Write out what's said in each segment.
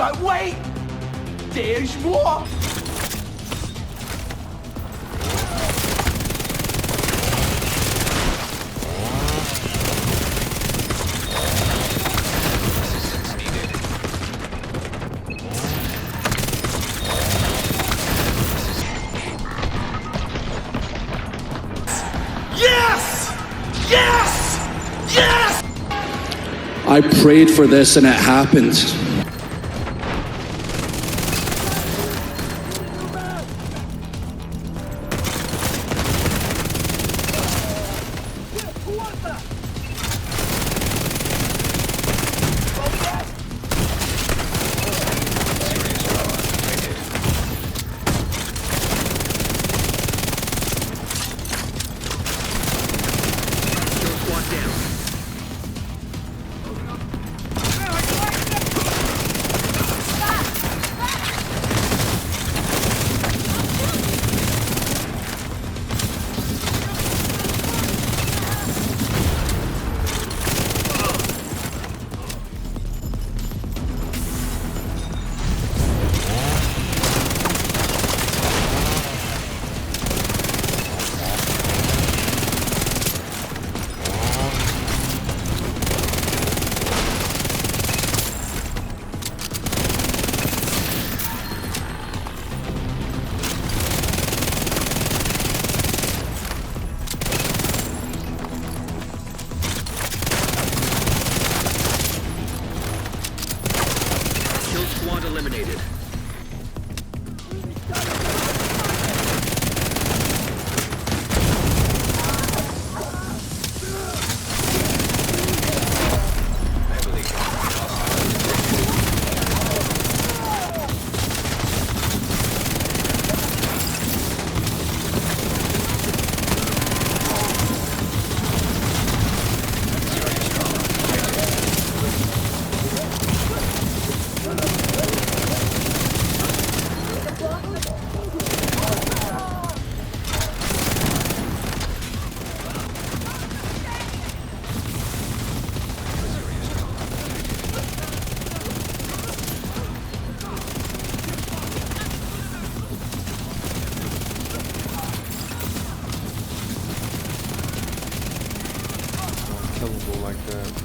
But wait! There's more! Yes! Yes! Yes! I prayed for this and it happened. Eliminated. Unkillable like that.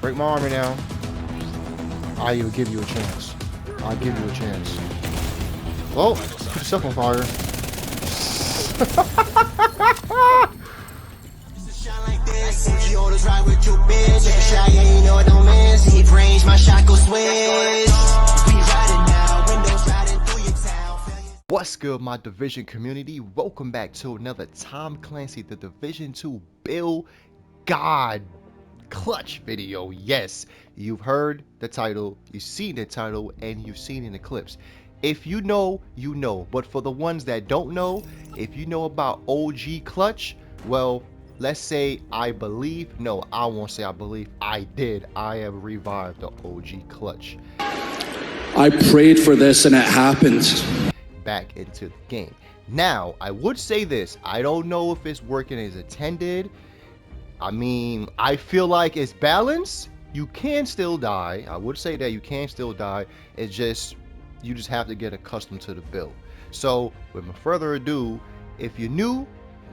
Break my armor now. I will give you a chance. I'll give you a chance. Well, put yourself on fire. What's good, my Division community? Welcome back to another Tom Clancy The Division 2 Build God Clutch video. Yes, you've heard the title, you've seen the title, and you've seen in the clips. If you know, you know. But for the ones that don't know, if you know about OG Clutch, well, let's say I believe, no, I won't say I believe, I did. I have revived the OG Clutch. I prayed for this and it happened. Back into the game. Now, I would say this, I don't know if it's working as intended. I mean, I feel like it's balanced. You can still die. I would say that you can still die. It's just, you just have to get accustomed to the build. So, without further ado, if you're new,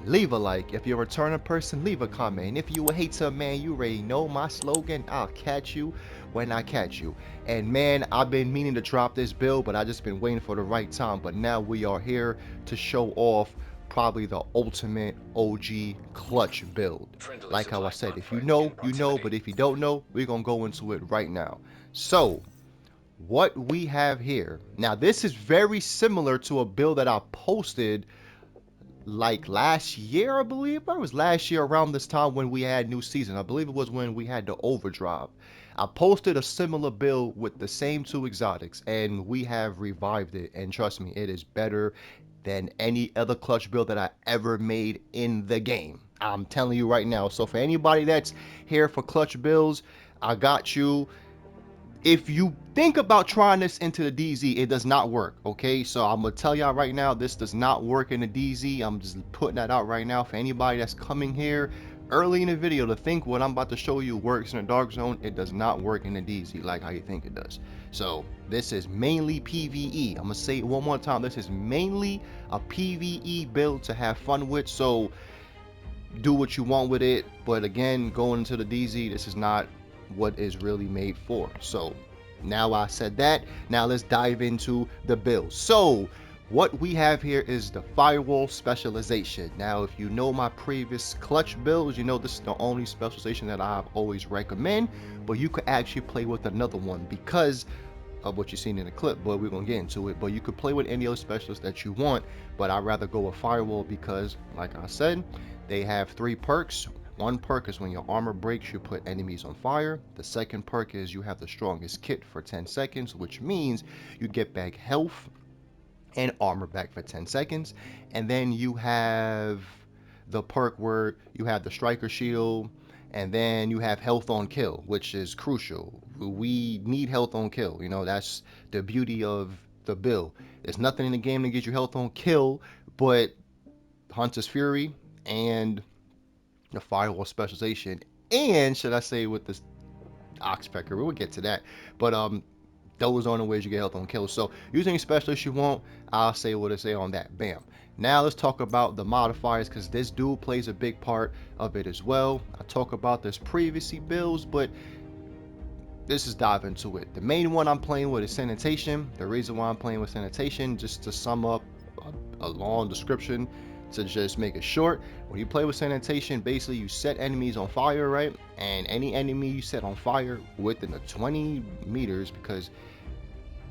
leave a like. If you're a returning person, leave a comment. And if you a hater, man, you already know my slogan. I'll catch you when I catch you. And man, I've been meaning to drop this build, but I just been waiting for the right time. But now we are here to show off probably the ultimate OG clutch build. Like how I said, if you know, you know, but if you don't know, we're gonna go into it right now. So what we have here now, this is very similar to a build that I posted like last year, I believe. It was last year around this time when we had new season. I believe it was when we had the overdrive. I posted a similar build with the same two exotics, and we have revived it. And trust me, it is better than any other clutch build that I ever made in the game. I'm telling you right now. So for anybody that's here for clutch builds, I got you. If you think about trying this into the DZ, it does not work. Okay, so I'm gonna tell y'all right now, this does not work in the DZ. I'm just putting that out right now for anybody that's coming here early in the video to think what I'm about to show you works in the dark zone. It does not work in the DZ like how you think it does. So this is mainly PvE. I'm gonna say it one more time. This is mainly a PvE build to have fun with. So do what you want with it, but again, going into the DZ, this is not what is really made for. So now I said that, now let's dive into the build. So what we have here is the firewall specialization. Now if you know my previous clutch builds, you know this is the only specialization that I've always recommend, but you could actually play with another one because of what you've seen in the clip, but we're gonna get into it. But you could play with any other specialist that you want, but I'd rather go with firewall because like I said, they have 3 perks. One perk is when your armor breaks, you put enemies on fire. The second perk is you have the strongest kit for 10 seconds, which means you get back health and armor back for 10 seconds. And then you have the perk where you have the striker shield, and then you have health on kill, which is crucial. We need health on kill. You know, that's the beauty of the build. There's nothing in the game that gets you health on kill but Hunter's Fury and the firewall specialization, and should I say with this Oxpecker, we'll get to that, but those are the ways you get health on kills. So using any specialist you want, I'll say what I say on that. Bam. Now let's talk about the modifiers, because this dude plays a big part of it as well. I talk about this previously builds, but this is dive into it. The main one I'm playing with is sanitation. The reason why I'm playing with sanitation, just to sum up a long description, to just make it short, when you play with sanitation, basically you set enemies on fire, right? And any enemy you set on fire within the 20 meters, because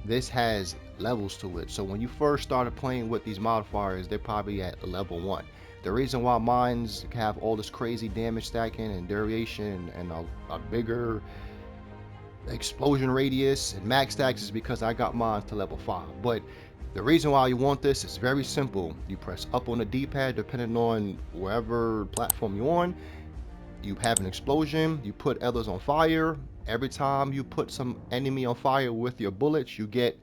this has levels to it. So when you first started playing with these modifiers, they're probably at level 1. The reason why mines have all this crazy damage stacking and duration and a bigger explosion radius and max stacks is because I got mine to level 5. But the reason why you want this is very simple. You press up on the D-pad depending on wherever platform you're on. You have an explosion, you put others on fire. Every time you put some enemy on fire with your bullets, you get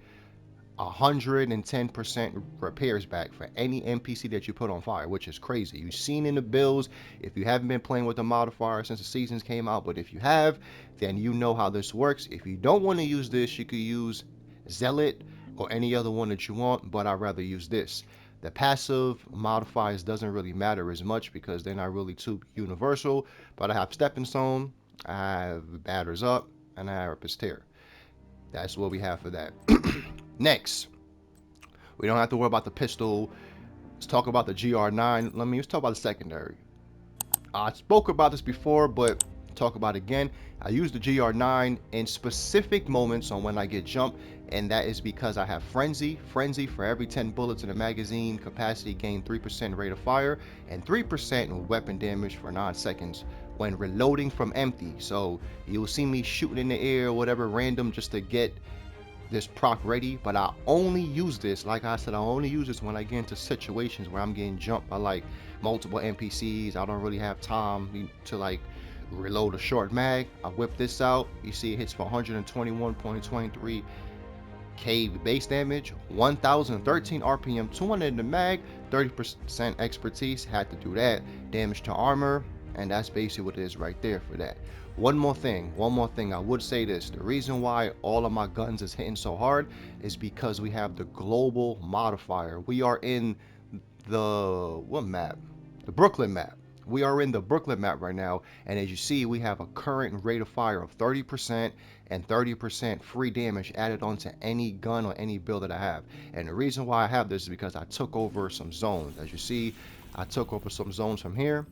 110% repairs back for any NPC that you put on fire, which is crazy. You've seen in the builds, if you haven't been playing with the modifier since the seasons came out, but if you have, then you know how this works. If you don't want to use this, you could use Zealot or any other one that you want, but I'd rather use this. The passive modifiers doesn't really matter as much because they're not really too universal, but I have Stepping Stone, I have Batters Up, and I have Rapid Tear. That's what we have for that. Next, we don't have to worry about the pistol. Let's talk about the GR9. Let's talk about the secondary. I spoke about this before, but talk about it again. I use the GR9 in specific moments on when I get jumped, and that is because I have Frenzy. Frenzy, for every 10 bullets in a magazine capacity, gain 3% rate of fire and 3% weapon damage for 9 seconds when reloading from empty. So you'll see me shooting in the air or whatever random just to get this proc ready, but I only use this, like I said, I only use this when I get into situations where I'm getting jumped by like multiple NPCs. I don't really have time to like reload a short mag. I whip this out, you see it hits for 121.23 k base damage, 1013 RPM, 200 in the mag, 30% expertise. Had to do that. Damage to armor, and that's basically what it is right there for that. One more thing, I would say this: the reason why all of my guns is hitting so hard is because we have the global modifier. We are in the what map? The Brooklyn map. We are in the Brooklyn map right now, and as you see, we have a current rate of fire of 30% and 30% free damage added onto any gun or any build that I have. And the reason why I have this is because I took over some zones. As you see, I took over some zones from here.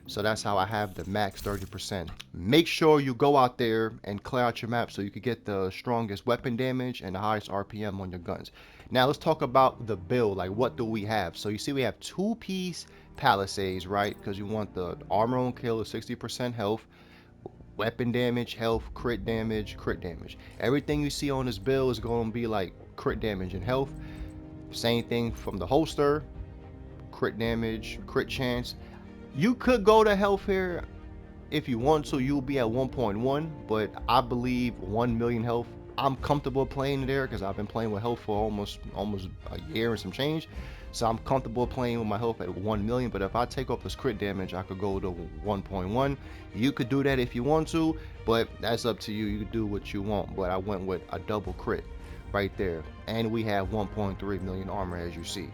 So that's how I have the max 30%. Make sure you go out there and clear out your map so you can get the strongest weapon damage and the highest RPM on your guns. Now let's talk about the build. Like, what do we have? So you see we have 2-piece Palisades, right? Because you want the armor on kill of 60% health, weapon damage, health, crit damage, crit damage. Everything you see on this build is going to be like crit damage and health. Same thing from the holster, crit damage, crit chance. You could go to health here if you want to. You'll be at 1.1, but I believe 1 million health. I'm comfortable playing there because I've been playing with health for almost a year and some change. So I'm comfortable playing with my health at 1 million. But if I take off this crit damage, I could go to 1.1. You could do that if you want to, but that's up to you. You can do what you want. But I went with a double crit right there, and we have 1.3 million armor, as you see.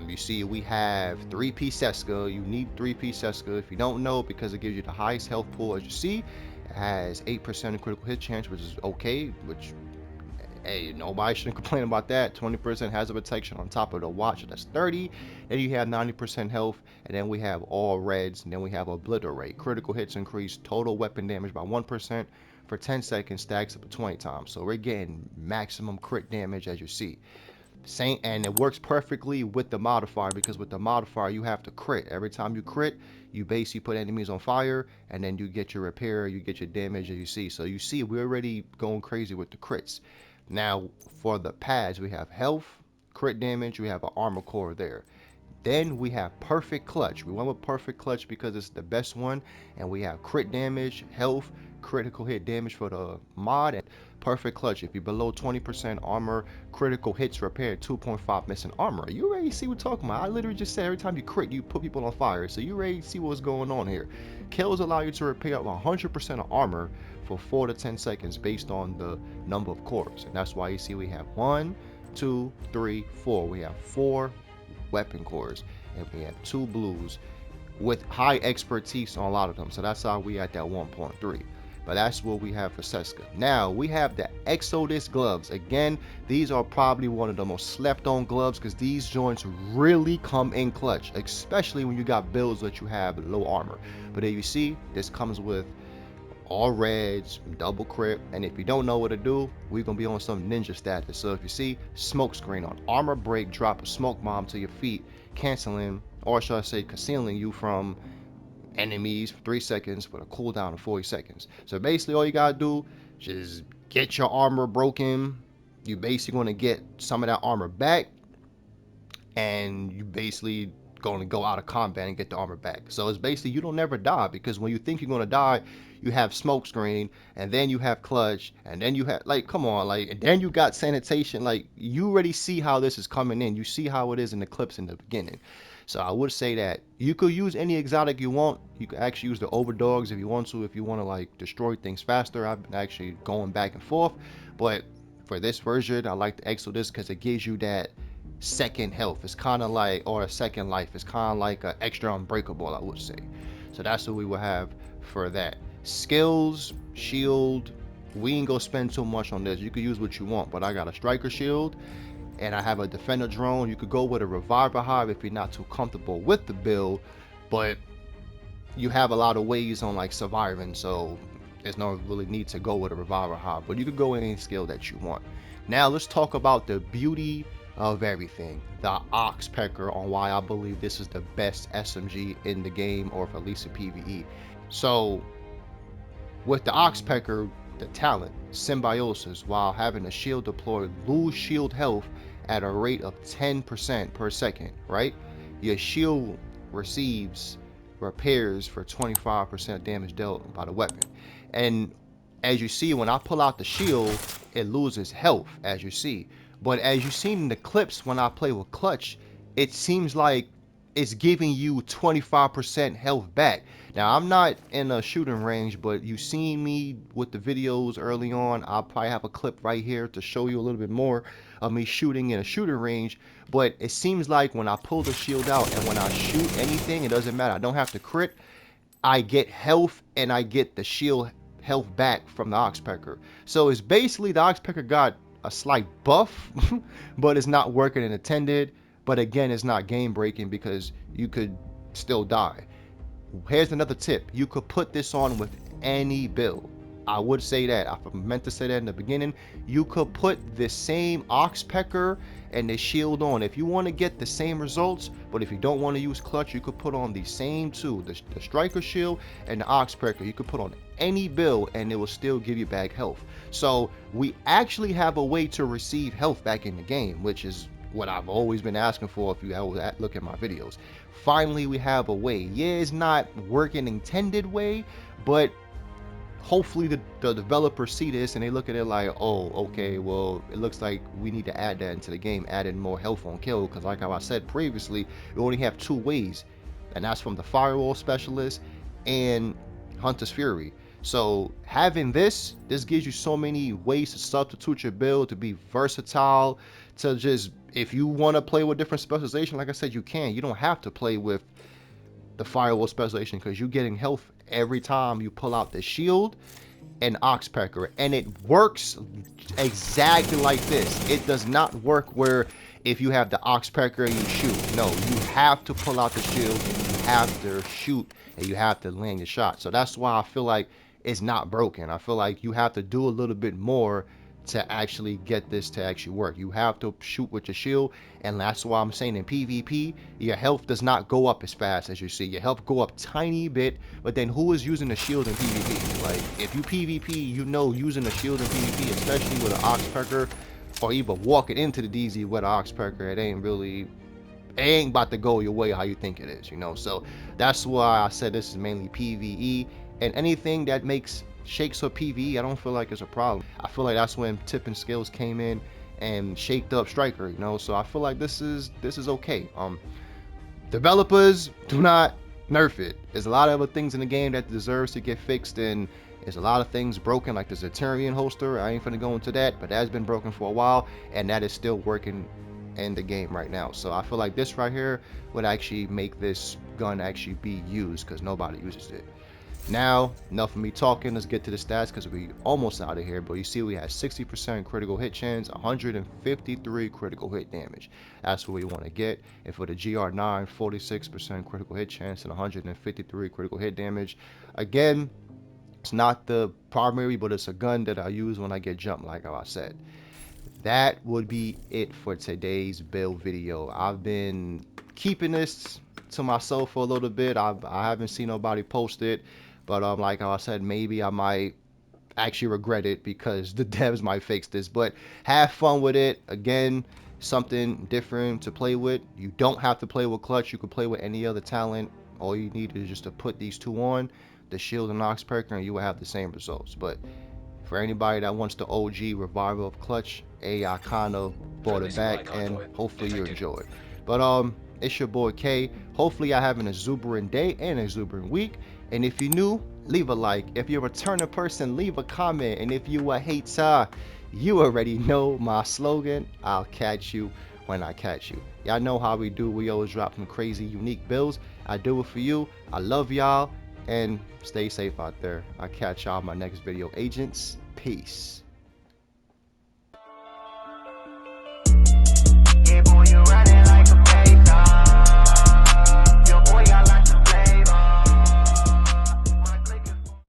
You see we have 3-piece Seska. You need 3-piece Seska if you don't know, because it gives you the highest health pool. As you see, it has 8% of critical hit chance, which is okay, which, hey, nobody shouldn't complain about that. 20% hazard protection on top of the watch, that's 30. Then you have 90% health, and then we have all reds, and then we have obliterate. Critical hits increase total weapon damage by 1% for 10 seconds, stacks up to 20 times. So we're getting maximum crit damage, as you see. Same, and it works perfectly with the modifier, because with the modifier you have to crit. Every time you crit, you basically put enemies on fire, and then you get your repair, you get your damage, as you see. So you see we're already going crazy with the crits. Now for the pads, we have health, crit damage, we have an armor core there. Then we have perfect clutch. We went with perfect clutch because it's the best one, and we have crit damage, health, critical hit damage for the mod, and perfect clutch. If you're below 20% armor, critical hits repaired, 2.5 missing armor. You already see what I'm talking about. I literally just said every time you crit, you put people on fire. So you already see what's going on here. Kills allow you to repair up 100% of armor for 4 to 10 seconds based on the number of cores. And that's why you see we have 1, 2, 3, 4. We have 4 weapon cores, and we have 2 blues with high expertise on a lot of them. So that's how we at that 1.3. But that's what we have for Seska. Now we have the Exotic gloves. Again, these are probably one of the most slept on gloves, because these joints really come in clutch, especially when you got builds that you have low armor. But as you see, this comes with all reds, double crit, and if you don't know what to do, we're gonna be on some ninja status. So if you see smoke screen on armor break, drop a smoke bomb to your feet, canceling, or should I say concealing you from enemies for 3 seconds with a cooldown of 40 seconds. So basically all you gotta do is get your armor broken. You basically gonna get some of that armor back, and you basically going to go out of combat and get the armor back. So it's basically you don't never die, because when you think you're going to die, you have smoke screen, and then you have clutch, and then you have, like, come on, like, and then you got sanitation. Like, you already see how this is coming in. You see how it is in the clips in the beginning. So I would say that you could use any exotic you want. You could actually use the overdogs if you want to, like destroy things faster. I've been actually going back and forth, but for this version I like the Exodus because it gives you that second health. It's kind of like, or a second life. It's kind of like an extra unbreakable, I would say. So that's what we will have for that. Skills, shield, we ain't gonna spend too much on this. You could use what you want, but I got a striker shield and I have a defender drone. You could go with a reviver hive if you're not too comfortable with the build, but you have a lot of ways on like surviving, so there's no really need to go with a reviver hive, but you could go with any skill that you want. Now let's talk about the beauty of everything, the Oxpecker, on why I believe this is the best SMG in the game, or at least a PvE. So with the Oxpecker, the talent Symbiosis, while having a shield deployed, lose shield health at a rate of 10% per second, right? Your shield receives repairs for 25% damage dealt by the weapon. And as you see, when I pull out the shield, it loses health, as you see. But as you've seen in the clips when I play with Clutch, it seems like it's giving you 25% health back. Now, I'm not in a shooting range, but you've seen me with the videos early on. I'll probably have a clip right here to show you a little bit more of me shooting in a shooting range. But it seems like when I pull the shield out and when I shoot anything, it doesn't matter. I don't have to crit. I get health and I get the shield health back from the Oxpecker. So it's basically the Oxpecker got a slight buff, but it's not working in intended. But again, it's not game breaking because you could still die. here's another tip. You could put this on with any build. I would say that. I meant to say that in the beginning. You could put the same Oxpecker and the shield on if you want to get the same results. But if you don't want to use clutch, you could put on the same two, the striker shield and the Oxpecker. You could put on any build and it will still give you back health. So we actually have a way to receive health back in the game, which is what I've always been asking for if you look at my videos. Finally, we have a way. Yeah, it's not working intended way, but hopefully the developers see this and they look at it like, oh, okay, well, it looks like we need to add that into the game, add in more health on kill, because like how I said previously, we only have two ways, and that's from the Firewall Specialist and Hunter's Fury. So having this gives you so many ways to substitute your build, to be versatile, to just, if you want to play with different specialization, like I said, you can. You don't have to play with the Firewall Specialization because you're getting health every time you pull out the shield and Oxpecker, and it works exactly like this. It does not work where if you have the Oxpecker you shoot. No, you have to pull out the shield and you have to shoot and you have to land your shot. So that's why I feel like it's not broken. I feel like you have to do a little bit more to actually get this to actually work. You have to shoot with your shield, and that's why I'm saying in PvP, your health does not go up as fast as you see. Your health go up tiny bit, but then who is using the shield in PvP? Like, if you PvP, you know using the shield in PvP, especially with an Oxpecker, or even walking into the DZ with an Oxpecker, it ain't about to go your way how you think it is, you know? So that's why I said this is mainly PvE, and anything that shakes up PvE, I don't feel like it's a problem. I feel like that's when tipping skills came in and shaked up striker, you know? So I feel like this is okay. Developers, do not nerf it. There's a lot of other things in the game that deserves to get fixed, and there's a lot of things broken, like the Zeturian holster. I ain't finna go into that, but that's been broken for a while, and that is still working in the game right now. So I feel like this right here would actually make this gun actually be used, because nobody uses it. Now, enough of me talking, let's get to the stats because we almost out of here. But you see we had 60% critical hit chance, 153 critical hit damage. That's what we want to get. And for the GR9, 46% critical hit chance and 153 critical hit damage. Again, it's not the primary, but it's a gun that I use when I get jumped, like I said. That would be it for today's build video. I've been keeping this to myself for a little bit. I haven't seen nobody post it. But like I said, maybe I might actually regret it because the devs might fix this. But have fun with it. Again, something different to play with. You don't have to play with clutch. You can play with any other talent. All you need is just to put these two on, the shield and Oxpecker, and you will have the same results. But for anybody that wants the OG revival of clutch, I kind of brought it back, and hopefully you enjoy it. But it's your boy K. Hopefully you're having a exuberant day and a exuberant week. And if you're new, leave a like. If you're a returning person, leave a comment. And if you a hater, you already know my slogan. I'll catch you when I catch you. Y'all know how we do. We always drop some crazy, unique builds. I do it for you. I love y'all. And stay safe out there. I'll catch y'all in my next video. Agents, peace. Yeah, boy, you ready?